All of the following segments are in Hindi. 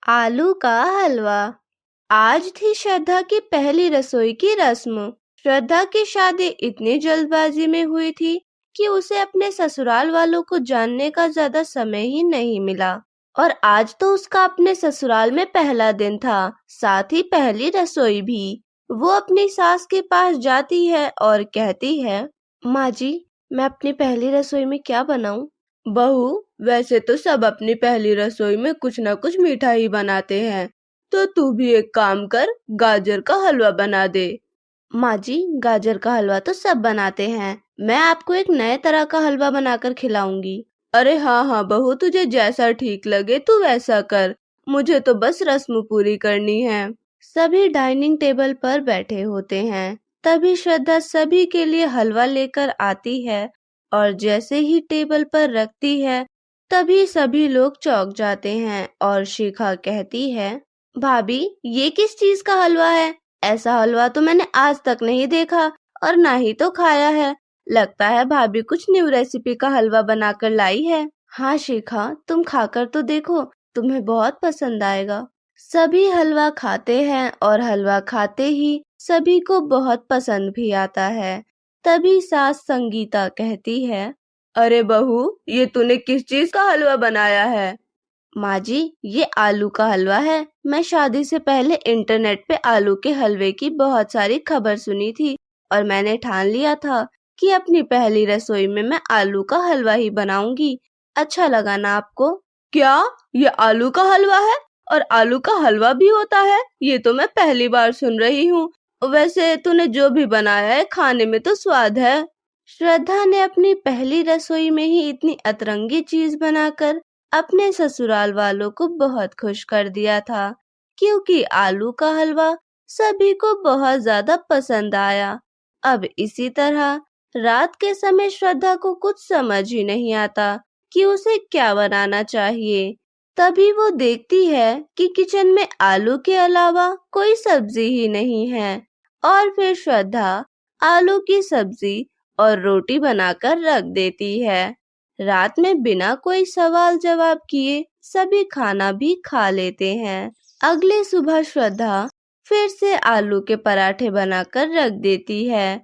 आलू का हलवा। आज थी श्रद्धा की पहली रसोई की रस्म। श्रद्धा की शादी इतनी जल्दबाजी में हुई थी कि उसे अपने ससुराल वालों को जानने का ज्यादा समय ही नहीं मिला। और आज तो उसका अपने ससुराल में पहला दिन था, साथ ही पहली रसोई भी। वो अपनी सास के पास जाती है और कहती है, माँ जी, मैं अपनी पहली रसोई में क्या बनाऊं? बहू, वैसे तो सब अपनी पहली रसोई में कुछ न कुछ मीठा ही बनाते हैं, तो तू भी एक काम कर, गाजर का हलवा बना दे। माँ जी, गाजर का हलवा तो सब बनाते हैं, मैं आपको एक नए तरह का हलवा बनाकर खिलाऊंगी। अरे हाँ हाँ बहू, तुझे जैसा ठीक लगे तू वैसा कर, मुझे तो बस रस्म पूरी करनी है। सभी डाइनिंग टेबल पर बैठे होते हैं। तभी श्रद्धा सभी के लिए हलवा लेकर आती है और जैसे ही टेबल पर रखती है, तभी सभी लोग चौंक जाते हैं और शिखा कहती है, भाभी, ये किस चीज का हलवा है? ऐसा हलवा तो मैंने आज तक नहीं देखा और ना ही तो खाया है। लगता है भाभी कुछ न्यू रेसिपी का हलवा बनाकर लाई है। हाँ शिखा, तुम खाकर तो देखो, तुम्हें बहुत पसंद आएगा। सभी हलवा खाते हैं और हलवा खाते ही सभी को बहुत पसंद भी आता है। तभी सास संगीता कहती है, अरे बहू, ये तूने किस चीज का हलवा बनाया है? माँ जी, ये आलू का हलवा है। मैं शादी से पहले इंटरनेट पे आलू के हलवे की बहुत सारी खबर सुनी थी और मैंने ठान लिया था कि अपनी पहली रसोई में मैं आलू का हलवा ही बनाऊंगी। अच्छा लगा ना आपको? क्या? ये आलू का हलवा है? और आलू का हलवा भी होता है? ये तो मैं पहली बार सुन रही हूँ। वैसे तूने जो भी बनाया है, खाने में तो स्वाद है। श्रद्धा ने अपनी पहली रसोई में ही इतनी अतरंगी चीज बनाकर अपने ससुराल वालों को बहुत खुश कर दिया था, क्योंकि आलू का हलवा सभी को बहुत ज्यादा पसंद आया। अब इसी तरह रात के समय श्रद्धा को कुछ समझ ही नहीं आता कि उसे क्या बनाना चाहिए। तभी वो देखती है कि किचन में आलू के अलावा कोई सब्जी ही नहीं है और फिर श्रद्धा आलू की सब्जी और रोटी बनाकर रख देती है। रात में बिना कोई सवाल जवाब किए सभी खाना भी खा लेते हैं। अगले सुबह श्रद्धा फिर से आलू के पराठे बनाकर रख देती है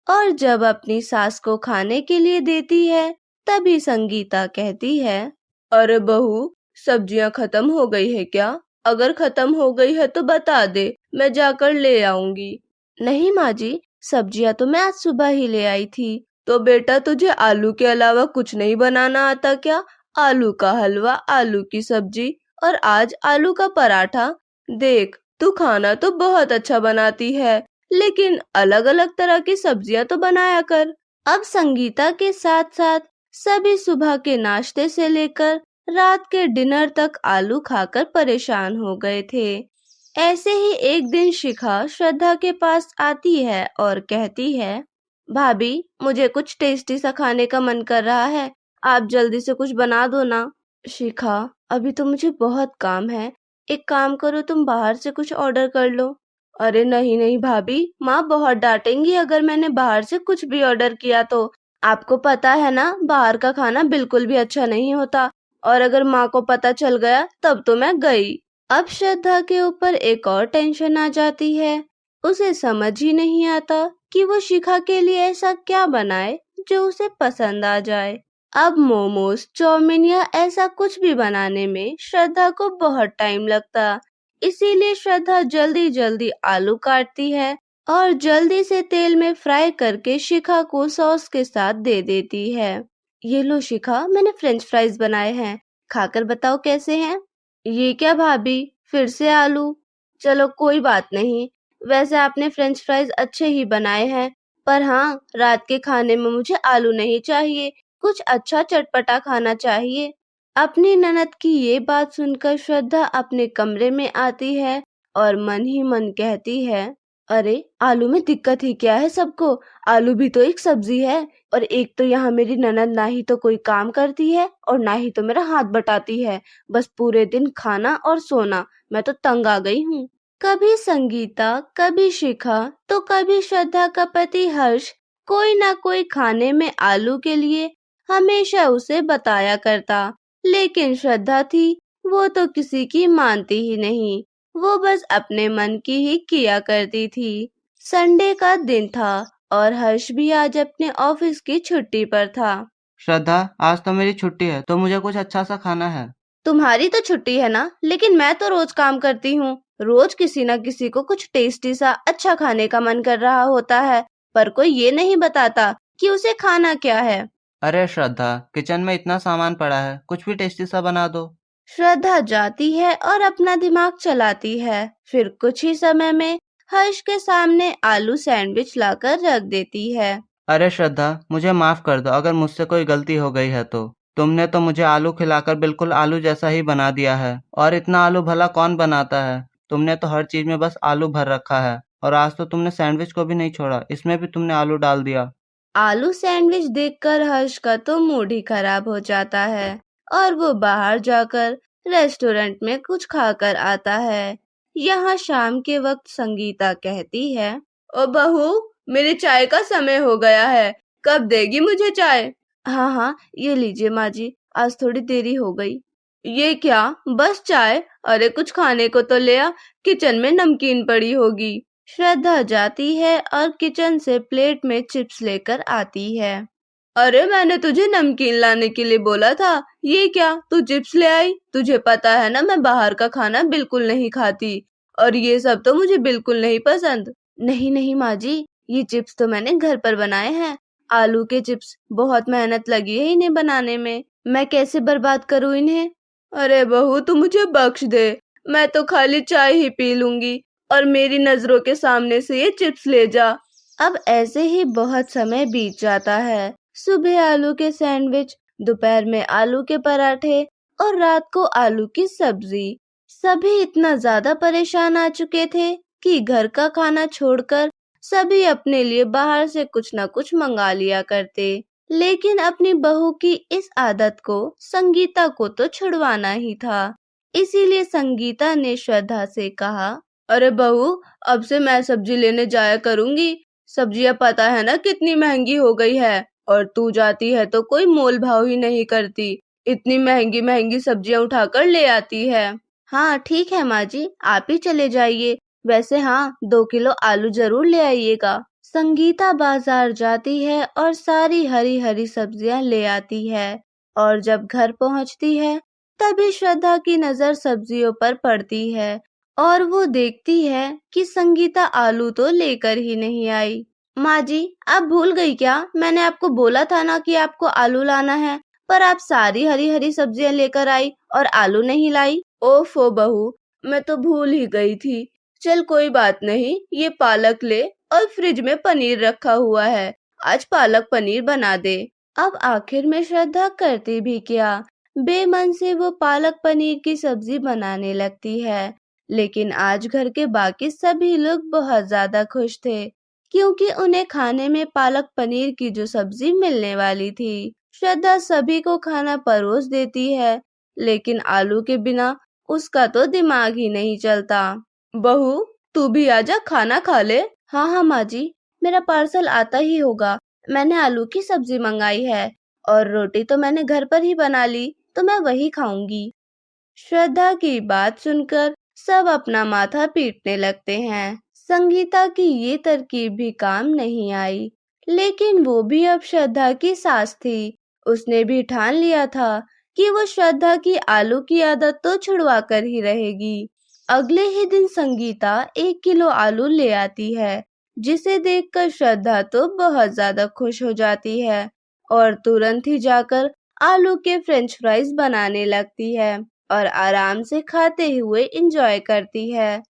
और जब अपनी सास को खाने के लिए देती है, तभी संगीता कहती है, अरे बहू, सब्जियां खत्म हो गई है क्या? अगर खत्म हो गई है तो बता दे, मैं जाकर ले आऊंगी। नहीं माँ जी, सब्जियां तो मैं आज सुबह ही ले आई थी। तो बेटा, तुझे आलू के अलावा कुछ नहीं बनाना आता क्या? आलू का हलवा, आलू की सब्जी और आज आलू का पराठा। देख, तू खाना तो बहुत अच्छा बनाती है, लेकिन अलग अलग तरह की सब्जियां तो बनाया कर। अब संगीता के साथ साथ सभी सुबह के नाश्ते से लेकर रात के डिनर तक आलू खाकर परेशान हो गए थे। ऐसे ही एक दिन शिखा श्रद्धा के पास आती है और कहती है, भाभी, मुझे कुछ टेस्टी सा खाने का मन कर रहा है, आप जल्दी से कुछ बना दो ना। शिखा, अभी तो मुझे बहुत काम है, एक काम करो, तुम बाहर से कुछ ऑर्डर कर लो। अरे नहीं नहीं भाभी, माँ बहुत डांटेंगी अगर मैंने बाहर से कुछ भी ऑर्डर किया तो। आपको पता है ना, बाहर का खाना बिल्कुल भी अच्छा नहीं होता, और अगर माँ को पता चल गया तब तो मैं गई। अब श्रद्धा के ऊपर एक और टेंशन आ जाती है। उसे समझ ही नहीं आता कि वो शिखा के लिए ऐसा क्या बनाए जो उसे पसंद आ जाए। अब मोमोज, चाउमीन या ऐसा कुछ भी बनाने में श्रद्धा को बहुत टाइम लगता, इसीलिए श्रद्धा जल्दी जल्दी आलू काटती है और जल्दी से तेल में फ्राई करके शिखा को सॉस के साथ दे देती है। ये लो शिखा, मैंने फ्रेंच फ्राइज बनाए हैं, खाकर बताओ कैसे हैं। ये क्या भाभी, फिर से आलू? चलो कोई बात नहीं, वैसे आपने फ्रेंच फ्राइज अच्छे ही बनाए हैं, पर हाँ, रात के खाने में मुझे आलू नहीं चाहिए, कुछ अच्छा चटपटा खाना चाहिए। अपनी ननद की ये बात सुनकर श्रद्धा अपने कमरे में आती है और मन ही मन कहती है, अरे आलू में दिक्कत ही क्या है सबको? आलू भी तो एक सब्जी है, और एक तो यहाँ मेरी ननद ना ही तो कोई काम करती है और ना ही तो मेरा हाथ बटाती है, बस पूरे दिन खाना और सोना। मैं तो तंग आ गई हूँ। कभी संगीता, कभी शिखा, तो कभी श्रद्धा का पति हर्ष कोई ना कोई खाने में आलू के लिए हमेशा उसे बताया करता, लेकिन श्रद्धा थी वो तो किसी की मानती ही नहीं, वो बस अपने मन की ही किया करती थी। संडे का दिन था और हर्ष भी आज अपने ऑफिस की छुट्टी पर था। श्रद्धा, आज तो मेरी छुट्टी है तो मुझे कुछ अच्छा सा खाना है। तुम्हारी तो छुट्टी है ना, लेकिन मैं तो रोज काम करती हूँ। रोज किसी ना किसी को कुछ टेस्टी सा अच्छा खाने का मन कर रहा होता है, पर कोई ये नहीं बताता कि उसे खाना क्या है। अरे श्रद्धा, किचन में इतना सामान पड़ा है, कुछ भी टेस्टी सा बना दो। श्रद्धा जाती है और अपना दिमाग चलाती है। फिर कुछ ही समय में हर्ष के सामने आलू सैंडविच लाकर रख देती है। अरे श्रद्धा, मुझे माफ कर दो अगर मुझसे कोई गलती हो गई है तो। तुमने तो मुझे आलू खिलाकर बिल्कुल आलू जैसा ही बना दिया है, और इतना आलू भला कौन बनाता है। तुमने तो हर चीज में बस आलू भर रखा है, और आज तो तुमने सैंडविच को भी नहीं छोड़ा, इसमें भी तुमने आलू डाल दिया। आलू सैंडविच देखकर हर्ष का तो मूड ही खराब हो जाता है और वो बाहर जाकर रेस्टोरेंट में कुछ खाकर आता है। यहाँ शाम के वक्त संगीता कहती है, ओ बहू, मेरी चाय का समय हो गया है, कब देगी मुझे चाय? हाँ हाँ, ये लीजिए माँ जी, आज थोड़ी देरी हो गई। ये क्या, बस चाय? अरे कुछ खाने को तो ले आ, किचन में नमकीन पड़ी होगी। श्रद्धा जाती है और किचन से प्लेट में चिप्स लेकर आती है। अरे मैंने तुझे नमकीन लाने के लिए बोला था, ये क्या तू चिप्स ले आई? तुझे पता है ना मैं बाहर का खाना बिल्कुल नहीं खाती, और ये सब तो मुझे बिल्कुल नहीं पसंद। नहीं नहीं माँ जी, ये चिप्स तो मैंने घर पर बनाए हैं। आलू के चिप्स, बहुत मेहनत लगी है इन्हें बनाने में, मैं कैसे बर्बाद करूँ इन्हें? अरे बहू तू मुझे बख्श दे, मैं तो खाली चाय ही पी लूंगी, और मेरी नजरों के सामने से ये चिप्स ले जा। अब ऐसे ही बहुत समय बीत जाता है। सुबह आलू के सैंडविच, दोपहर में आलू के पराठे और रात को आलू की सब्जी। सभी इतना ज्यादा परेशान आ चुके थे कि घर का खाना छोड़कर सभी अपने लिए बाहर से कुछ न कुछ मंगा लिया करते। लेकिन अपनी बहू की इस आदत को संगीता को तो छुड़वाना ही था। इसीलिए संगीता ने श्रद्धा से कहा, अरे बहू, अब से मैं सब्जी लेने जाया करूंगी। सब्जियां पता है ना कितनी महंगी हो गई है, और तू जाती है तो कोई मोल भाव ही नहीं करती, इतनी महंगी महंगी सब्जियां उठाकर ले आती है। हाँ ठीक है माँ जी, आप ही चले जाइए। वैसे हाँ, 2 किलो आलू जरूर ले आइएगा। संगीता बाजार जाती है और सारी हरी हरी सब्जियां ले आती है, और जब घर पहुंचती है तभी श्रद्धा की नजर सब्जियों पर पड़ती है, और वो देखती है कि संगीता आलू तो लेकर ही नहीं आई। माँ जी, आप भूल गई क्या? मैंने आपको बोला था ना कि आपको आलू लाना है, पर आप सारी हरी हरी सब्जियां लेकर आई और आलू नहीं लाई। ओफो बहू, मैं तो भूल ही गई थी। चल कोई बात नहीं, ये पालक ले, और फ्रिज में पनीर रखा हुआ है, आज पालक पनीर बना दे। अब आखिर में श्रद्धा करती भी क्या, बेमन से वो पालक पनीर की सब्जी बनाने लगती है। लेकिन आज घर के बाकी सभी लोग बहुत ज्यादा खुश थे, क्योंकि उन्हें खाने में पालक पनीर की जो सब्जी मिलने वाली थी। श्रद्धा सभी को खाना परोस देती है, लेकिन आलू के बिना उसका तो दिमाग ही नहीं चलता। बहू, तू भी आजा, खाना खा ले। हाँ हाँ माँ जी, मेरा पार्सल आता ही होगा। मैंने आलू की सब्जी मंगाई है, और रोटी तो मैंने घर पर ही बना ली, तो मैं वही खाऊंगी। श्रद्धा की बात सुनकर सब अपना माथा पीटने लगते हैं। संगीता की ये तरकीब भी काम नहीं आई, लेकिन वो भी अब श्रद्धा की सास थी। उसने भी ठान लिया था कि वो श्रद्धा की आलू की आदत तो छुड़वा कर ही रहेगी। अगले ही दिन संगीता 1 किलो आलू ले आती है, जिसे देखकर श्रद्धा तो बहुत ज्यादा खुश हो जाती है, और तुरंत ही जाकर आलू के फ्रेंच फ्राइज बनाने लगती है और आराम से खाते हुए एंजॉय करती है।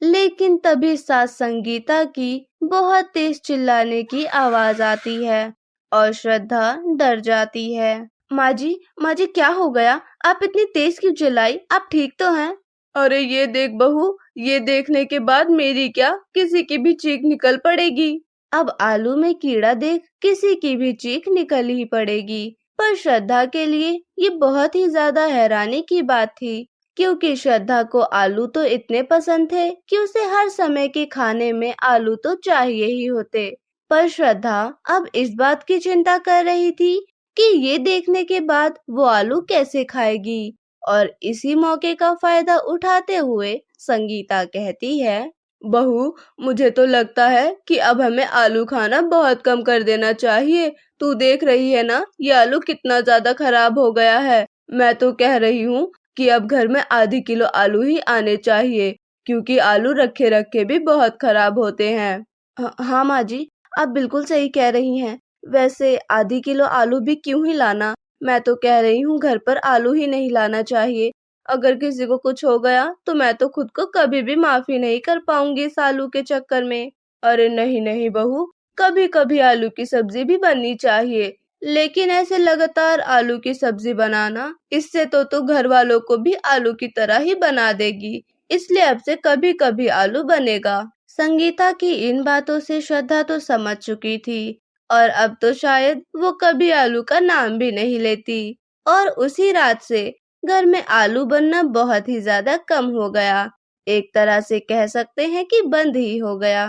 लेकिन तभी सास संगीता की बहुत तेज चिल्लाने की आवाज आती है, और श्रद्धा डर जाती है। माँ जी क्या हो गया? आप इतनी तेज क्यों चिल्लाई? आप ठीक तो हैं? अरे ये देख बहू, ये देखने के बाद मेरी क्या किसी की भी चीख निकल पड़ेगी। अब आलू में कीड़ा देख किसी की भी चीख निकल ही पड़ेगी। पर श्रद्धा के लिए ये बहुत ही ज्यादा हैरानी की बात थी, क्योंकि श्रद्धा को आलू तो इतने पसंद थे कि उसे हर समय के खाने में आलू तो चाहिए ही होते। पर श्रद्धा अब इस बात की चिंता कर रही थी कि ये देखने के बाद वो आलू कैसे खाएगी। और इसी मौके का फायदा उठाते हुए संगीता कहती है, बहू, मुझे तो लगता है कि अब हमें आलू खाना बहुत कम कर देना चाहिए। तू देख रही है ना, ये आलू कितना ज्यादा खराब हो गया है। मैं तो कह रही हूँ कि अब घर में आधी किलो आलू ही आने चाहिए, क्योंकि आलू रखे रखे भी बहुत खराब होते हैं। हाँ माँ जी, आप बिल्कुल सही कह रही हैं। वैसे आधी किलो आलू भी क्यों ही लाना, मैं तो कह रही हूँ घर पर आलू ही नहीं लाना चाहिए। अगर किसी को कुछ हो गया तो मैं तो खुद को कभी भी माफी नहीं कर पाऊंगी इस आलू के चक्कर में। अरे नहीं नहीं बहू, कभी कभी आलू की सब्जी भी बननी चाहिए, लेकिन ऐसे लगातार आलू की सब्जी बनाना, इससे तो तू घर वालों को भी आलू की तरह ही बना देगी। इसलिए अब से कभी कभी आलू बनेगा। संगीता की इन बातों से श्रद्धा तो समझ चुकी थी और अब तो शायद वो कभी आलू का नाम भी नहीं लेती। और उसी रात से घर में आलू बनना बहुत ही ज्यादा कम हो गया। एक तरह से कह सकते हैं कि बंद ही हो गया।